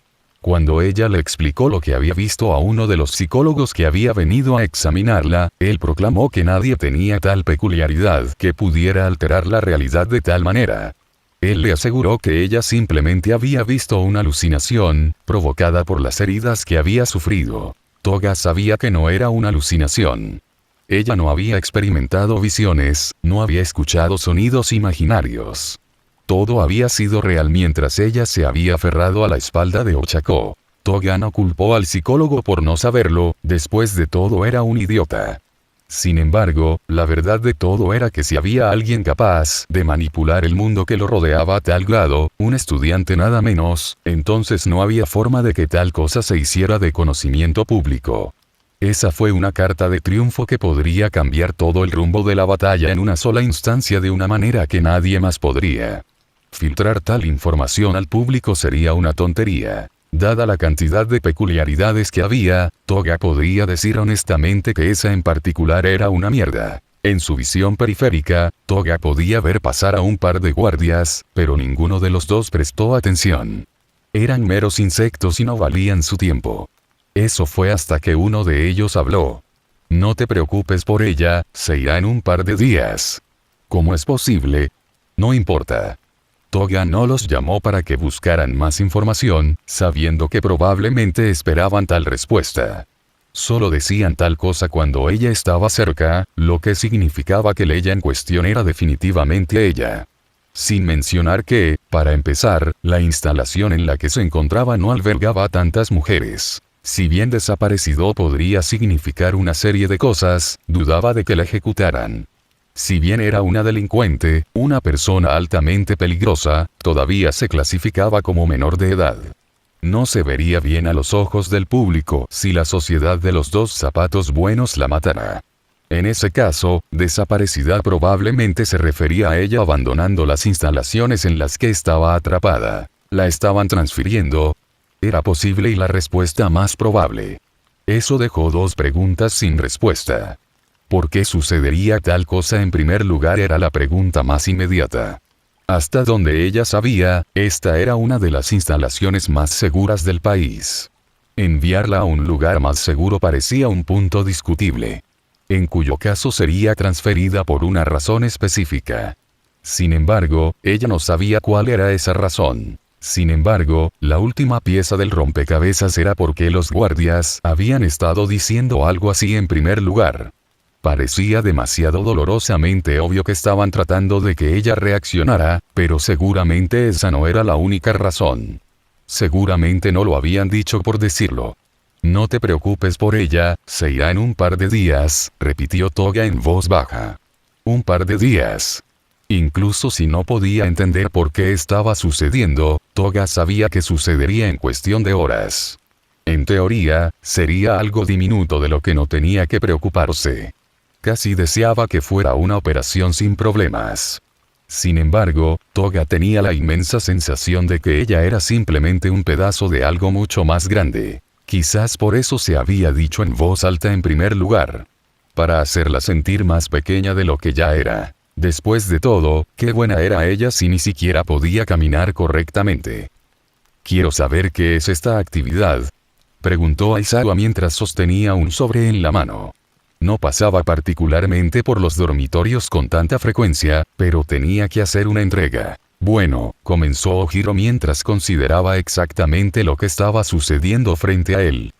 Cuando ella le explicó lo que había visto a uno de los psicólogos que había venido a examinarla, él proclamó que nadie tenía tal peculiaridad que pudiera alterar la realidad de tal manera. Él le aseguró que ella simplemente había visto una alucinación, provocada por las heridas que había sufrido. Toga sabía que no era una alucinación. Ella no había experimentado visiones, no había escuchado sonidos imaginarios. Todo había sido real mientras ella se había aferrado a la espalda de Ochako. Toga no culpó al psicólogo por no saberlo, después de todo era un idiota. Sin embargo, la verdad de todo era que si había alguien capaz de manipular el mundo que lo rodeaba a tal grado, un estudiante nada menos, entonces no había forma de que tal cosa se hiciera de conocimiento público. Esa fue una carta de triunfo que podría cambiar todo el rumbo de la batalla en una sola instancia de una manera que nadie más podría. Filtrar tal información al público sería una tontería. Dada la cantidad de peculiaridades que había, Toga podría decir honestamente que esa en particular era una mierda. En su visión periférica, Toga podía ver pasar a un par de guardias, pero ninguno de los dos prestó atención. Eran meros insectos y no valían su tiempo. Eso fue hasta que uno de ellos habló. No te preocupes por ella, se irá en un par de días. ¿Cómo es posible? No importa. Toga no los llamó para que buscaran más información, sabiendo que probablemente esperaban tal respuesta. Solo decían tal cosa cuando ella estaba cerca, lo que significaba que ella en cuestión era definitivamente ella. Sin mencionar que, para empezar, la instalación en la que se encontraba no albergaba a tantas mujeres. Si bien desaparecido podría significar una serie de cosas, dudaba de que la ejecutaran. Si bien era una delincuente, una persona altamente peligrosa, todavía se clasificaba como menor de edad. No se vería bien a los ojos del público si la sociedad de los dos zapatos buenos la matara. En ese caso, desaparecida probablemente se refería a ella abandonando las instalaciones en las que estaba atrapada. ¿La estaban transfiriendo? Era posible y la respuesta más probable. Eso dejó dos preguntas sin respuesta. ¿Por qué sucedería tal cosa en primer lugar? Era la pregunta más inmediata. Hasta donde ella sabía, esta era una de las instalaciones más seguras del país. Enviarla a un lugar más seguro parecía un punto discutible. En cuyo caso sería transferida por una razón específica. Sin embargo, ella no sabía cuál era esa razón. Sin embargo, la última pieza del rompecabezas era por qué los guardias habían estado diciendo algo así en primer lugar. Parecía demasiado dolorosamente obvio que estaban tratando de que ella reaccionara, pero seguramente esa no era la única razón. Seguramente no lo habían dicho por decirlo. No te preocupes por ella, se irá en un par de días, repitió Toga en voz baja. Un par de días. Incluso si no podía entender por qué estaba sucediendo, Toga sabía que sucedería en cuestión de horas. En teoría, sería algo diminuto de lo que no tenía que preocuparse. Casi deseaba que fuera una operación sin problemas. Sin embargo, Toga tenía la inmensa sensación de que ella era simplemente un pedazo de algo mucho más grande. Quizás por eso se había dicho en voz alta en primer lugar. Para hacerla sentir más pequeña de lo que ya era. Después de todo, qué buena era ella si ni siquiera podía caminar correctamente. Quiero saber qué es esta actividad, preguntó Aizawa mientras sostenía un sobre en la mano. No pasaba particularmente por los dormitorios con tanta frecuencia, pero tenía que hacer una entrega. Bueno, comenzó Ojiro mientras consideraba exactamente lo que estaba sucediendo frente a él.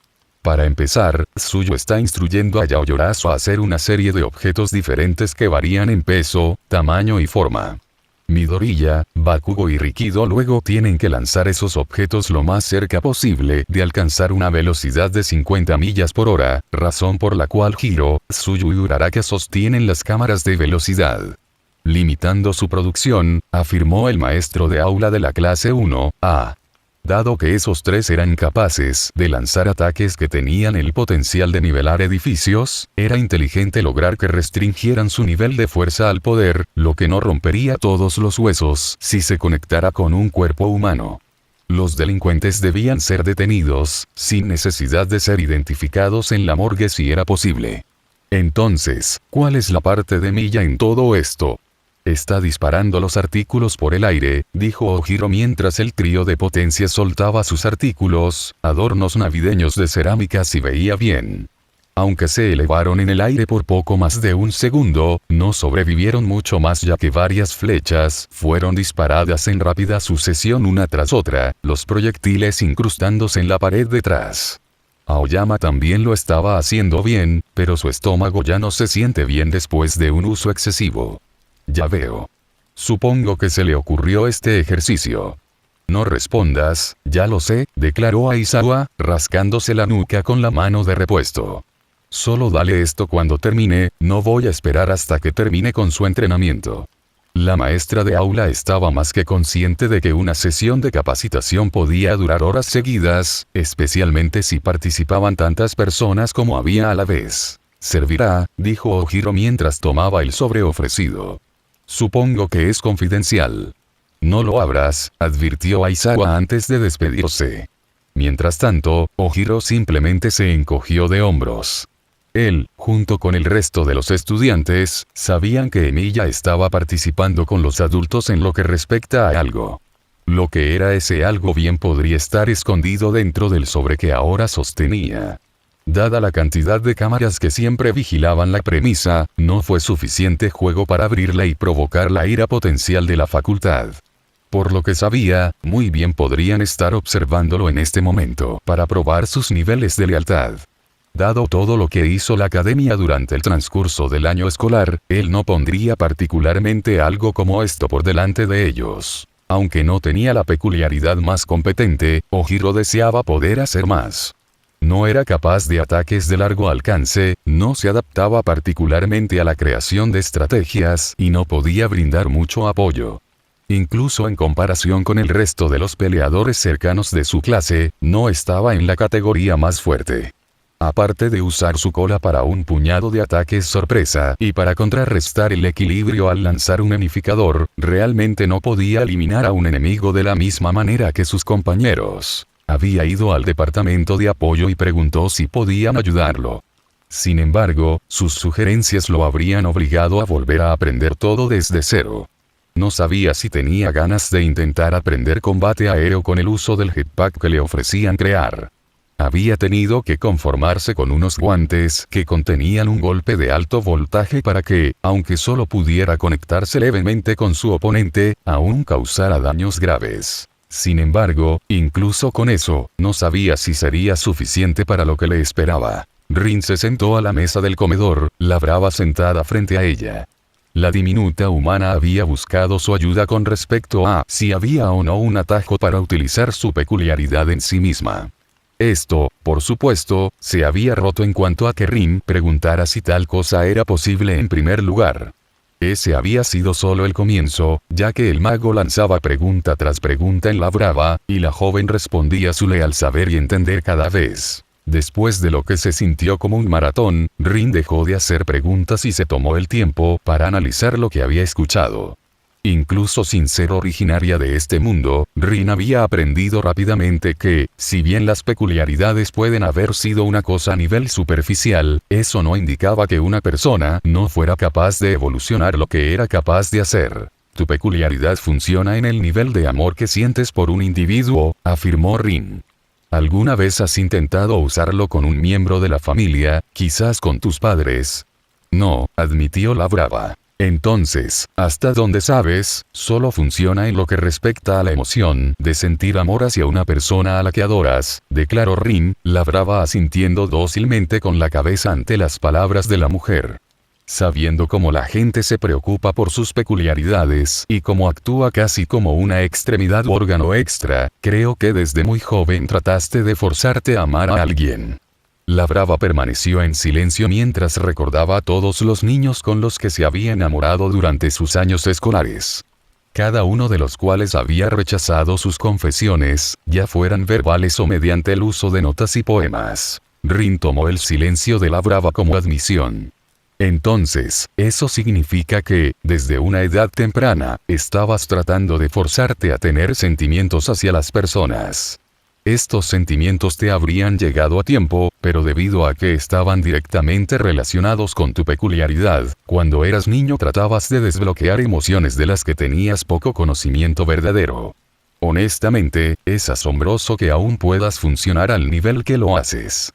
Para empezar, Tsuyu está instruyendo a Yaoyorozu a hacer una serie de objetos diferentes que varían en peso, tamaño y forma. Midoriya, Bakugo y Rikido luego tienen que lanzar esos objetos lo más cerca posible de alcanzar una velocidad de 50 millas por hora, razón por la cual Hiro, Tsuyu y Uraraka sostienen las cámaras de velocidad. Limitando su producción, afirmó el maestro de aula de la clase 1A. Dado que esos tres eran capaces de lanzar ataques que tenían el potencial de nivelar edificios, era inteligente lograr que restringieran su nivel de fuerza al poder, lo que no rompería todos los huesos si se conectara con un cuerpo humano. Los delincuentes debían ser detenidos, sin necesidad de ser identificados en la morgue si era posible. Entonces, ¿cuál es la parte de Miya en todo esto? Está disparando los artículos por el aire, dijo Ojiro mientras el trío de potencia soltaba sus artículos, adornos navideños de cerámica si veía bien. Aunque se elevaron en el aire por poco más de un segundo, no sobrevivieron mucho más ya que varias flechas fueron disparadas en rápida sucesión una tras otra, los proyectiles incrustándose en la pared detrás. Aoyama también lo estaba haciendo bien, pero su estómago ya no se siente bien después de un uso excesivo. Ya veo. Supongo que se le ocurrió este ejercicio. No respondas, ya lo sé, declaró Aizawa, rascándose la nuca con la mano de repuesto. Solo dale esto cuando termine, no voy a esperar hasta que termine con su entrenamiento. La maestra de aula estaba más que consciente de que una sesión de capacitación podía durar horas seguidas, especialmente si participaban tantas personas como había a la vez. Servirá, dijo Ojiro mientras tomaba el sobre ofrecido. Supongo que es confidencial. No lo abras, advirtió Aizawa antes de despedirse. Mientras tanto, Ojiro simplemente se encogió de hombros. Él, junto con el resto de los estudiantes, sabían que Emilia estaba participando con los adultos en lo que respecta a algo. Lo que era ese algo bien podría estar escondido dentro del sobre que ahora sostenía. Dada la cantidad de cámaras que siempre vigilaban la premisa, no fue suficiente juego para abrirla y provocar la ira potencial de la facultad. Por lo que sabía, muy bien podrían estar observándolo en este momento para probar sus niveles de lealtad. Dado todo lo que hizo la academia durante el transcurso del año escolar, él no pondría particularmente algo como esto por delante de ellos. Aunque no tenía la peculiaridad más competente, Ojiro deseaba poder hacer más. No era capaz de ataques de largo alcance, no se adaptaba particularmente a la creación de estrategias y no podía brindar mucho apoyo. Incluso en comparación con el resto de los peleadores cercanos de su clase, no estaba en la categoría más fuerte. Aparte de usar su cola para un puñado de ataques sorpresa y para contrarrestar el equilibrio al lanzar un unificador, realmente no podía eliminar a un enemigo de la misma manera que sus compañeros. Había ido al departamento de apoyo y preguntó si podían ayudarlo. Sin embargo, sus sugerencias lo habrían obligado a volver a aprender todo desde cero. No sabía si tenía ganas de intentar aprender combate aéreo con el uso del jetpack que le ofrecían crear. Había tenido que conformarse con unos guantes que contenían un golpe de alto voltaje para que, aunque solo pudiera conectarse levemente con su oponente, aún causara daños graves. Sin embargo, incluso con eso, no sabía si sería suficiente para lo que le esperaba. Rin se sentó a la mesa del comedor, la brava sentada frente a ella. La diminuta humana había buscado su ayuda con respecto a si había o no un atajo para utilizar su peculiaridad en sí misma. Esto, por supuesto, se había roto en cuanto a que Rin preguntara si tal cosa era posible en primer lugar. Ese había sido solo el comienzo, ya que el mago lanzaba pregunta tras pregunta en la brava, y la joven respondía súle al saber y entender cada vez. Después de lo que se sintió como un maratón, Rin dejó de hacer preguntas y se tomó el tiempo para analizar lo que había escuchado. Incluso sin ser originaria de este mundo, Rin había aprendido rápidamente que, si bien las peculiaridades pueden haber sido una cosa a nivel superficial, eso no indicaba que una persona no fuera capaz de evolucionar lo que era capaz de hacer. Tu peculiaridad funciona en el nivel de amor que sientes por un individuo, afirmó Rin. ¿Alguna vez has intentado usarlo con un miembro de la familia, quizás con tus padres? No, admitió la brava. Entonces, hasta donde sabes, solo funciona en lo que respecta a la emoción de sentir amor hacia una persona a la que adoras, declaró Rin, la brava asintiendo dócilmente con la cabeza ante las palabras de la mujer. Sabiendo cómo la gente se preocupa por sus peculiaridades y cómo actúa casi como una extremidad u órgano extra, creo que desde muy joven trataste de forzarte a amar a alguien. La brava permaneció en silencio mientras recordaba a todos los niños con los que se había enamorado durante sus años escolares. Cada uno de los cuales había rechazado sus confesiones, ya fueran verbales o mediante el uso de notas y poemas. Rin tomó el silencio de la brava como admisión. Entonces, eso significa que, desde una edad temprana, estabas tratando de forzarte a tener sentimientos hacia las personas. Estos sentimientos te habrían llegado a tiempo, pero debido a que estaban directamente relacionados con tu peculiaridad, cuando eras niño tratabas de desbloquear emociones de las que tenías poco conocimiento verdadero. Honestamente, es asombroso que aún puedas funcionar al nivel que lo haces.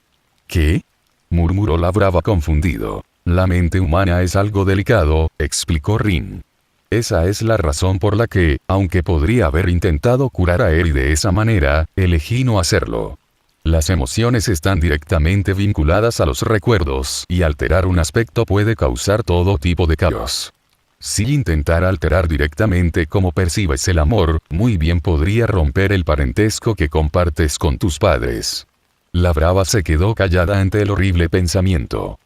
¿Qué? Murmuró la brava confundido. La mente humana es algo delicado, explicó Rin. Esa es la razón por la que, aunque podría haber intentado curar a Eri de esa manera, elegí no hacerlo. Las emociones están directamente vinculadas a los recuerdos, y alterar un aspecto puede causar todo tipo de caos. Si intentara alterar directamente cómo percibes el amor, muy bien podría romper el parentesco que compartes con tus padres. La brava se quedó callada ante el horrible pensamiento.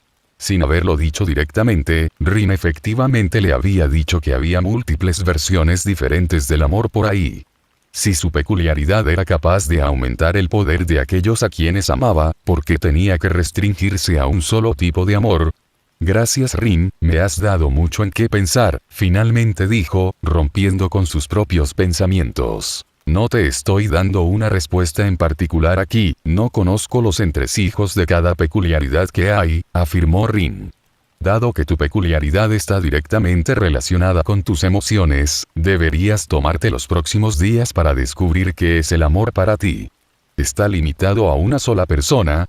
Sin haberlo dicho directamente, Rin efectivamente le había dicho que había múltiples versiones diferentes del amor por ahí. Si su peculiaridad era capaz de aumentar el poder de aquellos a quienes amaba, ¿por qué tenía que restringirse a un solo tipo de amor? Gracias Rin, me has dado mucho en qué pensar, finalmente dijo, rompiendo con sus propios pensamientos. No te estoy dando una respuesta en particular aquí, no conozco los entresijos de cada peculiaridad que hay, afirmó Rin. Dado que tu peculiaridad está directamente relacionada con tus emociones, deberías tomarte los próximos días para descubrir qué es el amor para ti. ¿Está limitado a una sola persona?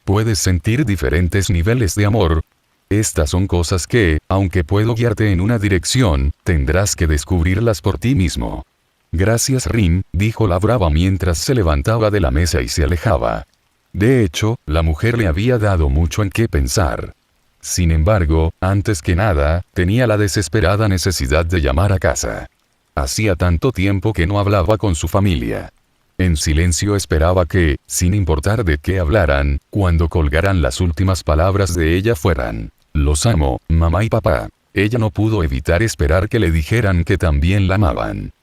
¿Puedes sentir diferentes niveles de amor? Estas son cosas que, aunque puedo guiarte en una dirección, tendrás que descubrirlas por ti mismo. Gracias Rin, dijo la brava mientras se levantaba de la mesa y se alejaba. De hecho, la mujer le había dado mucho en qué pensar. Sin embargo, antes que nada, tenía la desesperada necesidad de llamar a casa. Hacía tanto tiempo que no hablaba con su familia. En silencio esperaba que, sin importar de qué hablaran, cuando colgaran las últimas palabras de ella fueran: "Los amo, mamá y papá". Ella no pudo evitar esperar que le dijeran que también la amaban.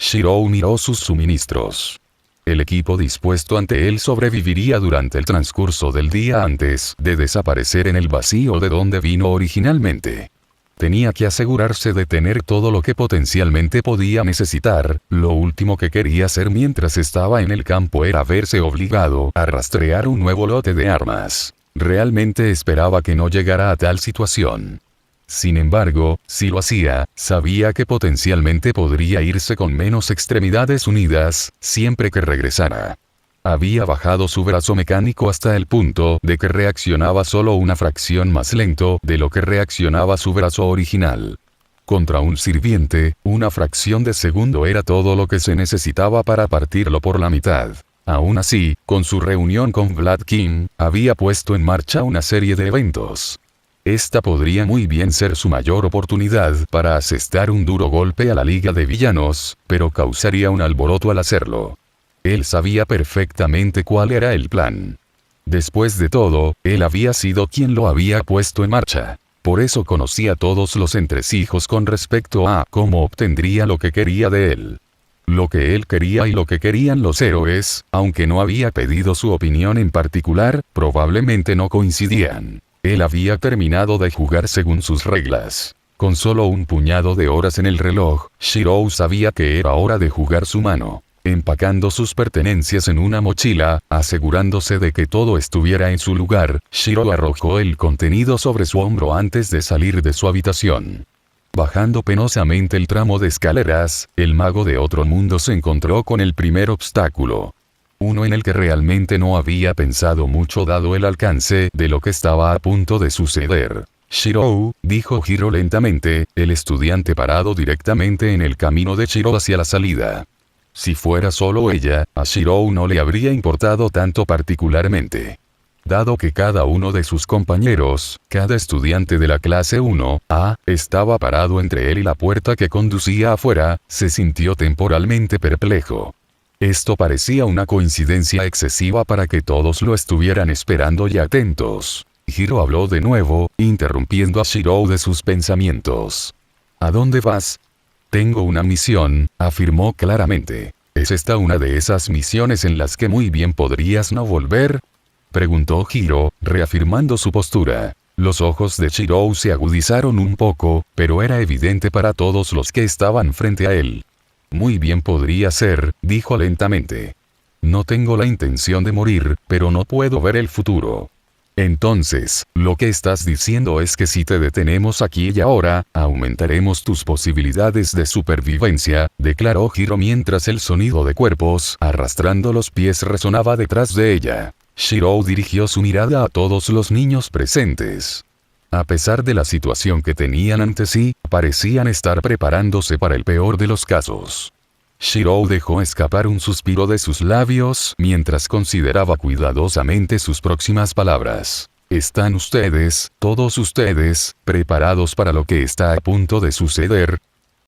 Shirou miró sus suministros. El equipo dispuesto ante él sobreviviría durante el transcurso del día antes de desaparecer en el vacío de donde vino originalmente. Tenía que asegurarse de tener todo lo que potencialmente podía necesitar. Lo último que quería hacer mientras estaba en el campo era verse obligado a rastrear un nuevo lote de armas. Realmente esperaba que no llegara a tal situación. Sin embargo, si lo hacía, sabía que potencialmente podría irse con menos extremidades unidas, siempre que regresara. Había bajado su brazo mecánico hasta el punto de que reaccionaba solo una fracción más lento de lo que reaccionaba su brazo original. Contra un sirviente, una fracción de segundo era todo lo que se necesitaba para partirlo por la mitad. Aún así, con su reunión con Vlad King, había puesto en marcha una serie de eventos. Esta podría muy bien ser su mayor oportunidad para asestar un duro golpe a la Liga de Villanos, pero causaría un alboroto al hacerlo. Él sabía perfectamente cuál era el plan. Después de todo, él había sido quien lo había puesto en marcha. Por eso conocía todos los entresijos con respecto a cómo obtendría lo que quería de él. Lo que él quería y lo que querían los héroes, aunque no había pedido su opinión en particular, probablemente no coincidían. Él había terminado de jugar según sus reglas. Con solo un puñado de horas en el reloj, Shirou sabía que era hora de jugar su mano. Empacando sus pertenencias en una mochila, asegurándose de que todo estuviera en su lugar, Shirou arrojó el contenido sobre su hombro antes de salir de su habitación. Bajando penosamente el tramo de escaleras, el mago de otro mundo se encontró con el primer obstáculo. Uno en el que realmente no había pensado mucho dado el alcance de lo que estaba a punto de suceder. Shirou, dijo Hiro lentamente, el estudiante parado directamente en el camino de Shiro hacia la salida. Si fuera solo ella, a Shirou no le habría importado tanto particularmente. Dado que cada uno de sus compañeros, cada estudiante de la clase 1A, estaba parado entre él y la puerta que conducía afuera, se sintió temporalmente perplejo. Esto parecía una coincidencia excesiva para que todos lo estuvieran esperando y atentos. Hiro habló de nuevo, interrumpiendo a Shirou de sus pensamientos. ¿A dónde vas? Tengo una misión, afirmó claramente. ¿Es esta una de esas misiones en las que muy bien podrías no volver? Preguntó Hiro, reafirmando su postura. Los ojos de Shirou se agudizaron un poco, pero era evidente para todos los que estaban frente a él. Muy bien podría ser, dijo lentamente. No tengo la intención de morir, pero no puedo ver el futuro. Entonces, lo que estás diciendo es que si te detenemos aquí y ahora, aumentaremos tus posibilidades de supervivencia, declaró Hiro mientras el sonido de cuerpos arrastrando los pies resonaba detrás de ella. Shirou dirigió su mirada a todos los niños presentes. A pesar de la situación que tenían ante sí, parecían estar preparándose para el peor de los casos. Shirou dejó escapar un suspiro de sus labios mientras consideraba cuidadosamente sus próximas palabras. ¿Están ustedes, todos ustedes, preparados para lo que está a punto de suceder?